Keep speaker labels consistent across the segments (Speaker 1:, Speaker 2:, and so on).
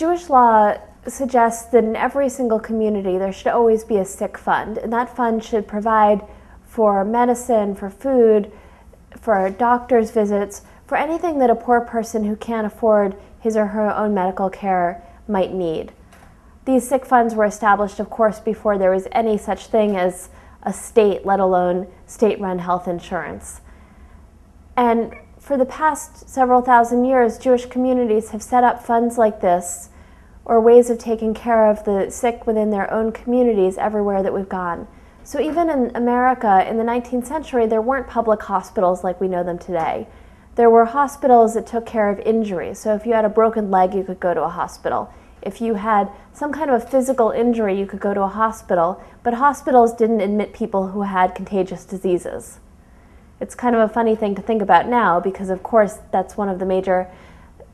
Speaker 1: Jewish law suggests that in every single community there should always be a sick fund, and that fund should provide for medicine, for food, for doctor's visits, for anything that a poor person who can't afford his or her own medical care might need. These sick funds were established, of course, before there was any such thing as a state, let alone state-run health insurance. And for the past several thousand years, Jewish communities have set up funds like this, or ways of taking care of the sick within their own communities everywhere that we've gone. So even in America in the 19th century, there weren't public hospitals like we know them today. There were hospitals that took care of injuries. So if you had a broken leg, you could go to a hospital. If you had some kind of a physical injury, you could go to a hospital, but hospitals didn't admit people who had contagious diseases. It's kind of a funny thing to think about now because, of course, that's one of the major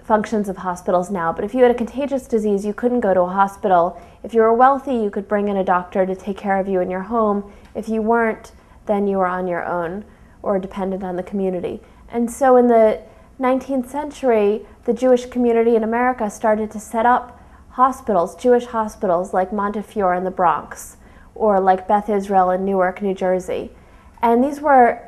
Speaker 1: functions of hospitals now. But if you had a contagious disease, you couldn't go to a hospital. If you were wealthy, you could bring in a doctor to take care of you in your home. If you weren't, then you were on your own or dependent on the community. And so in the 19th century, the Jewish community in America started to set up hospitals, Jewish hospitals like Montefiore in the Bronx or like Beth Israel in Newark, New Jersey. And these were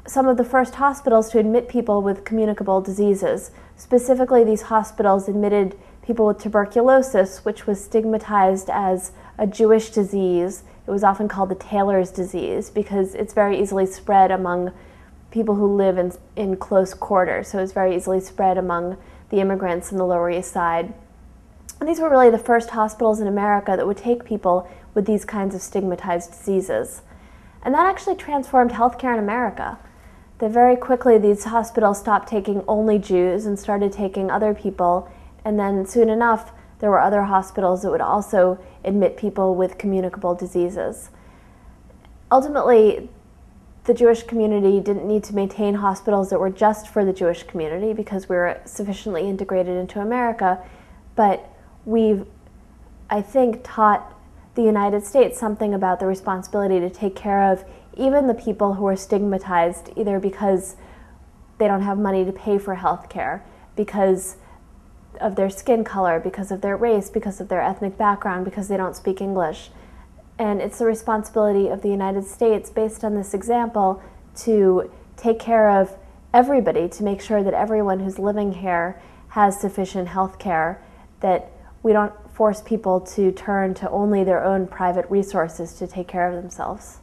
Speaker 1: some of the first hospitals to admit people with communicable diseases. Specifically, these hospitals admitted people with tuberculosis, which was stigmatized as a Jewish disease. It was often called the tailor's disease because it's very easily spread among people who live in close quarters. So it's very easily spread among the immigrants in the Lower East Side. And these were really the first hospitals in America that would take people with these kinds of stigmatized diseases. And that actually transformed healthcare in America. That very quickly these hospitals stopped taking only Jews and started taking other people, and then soon enough there were other hospitals that would also admit people with communicable diseases. Ultimately, the Jewish community didn't need to maintain hospitals that were just for the Jewish community because we were sufficiently integrated into America, but we've, I think, taught the United States something about the responsibility to take care of even the people who are stigmatized, either because they don't have money to pay for health care, because of their skin color, because of their race, because of their ethnic background, because they don't speak English. And it's the responsibility of the United States, based on this example, to take care of everybody, to make sure that everyone who's living here has sufficient health care, that we don't force people to turn to only their own private resources to take care of themselves.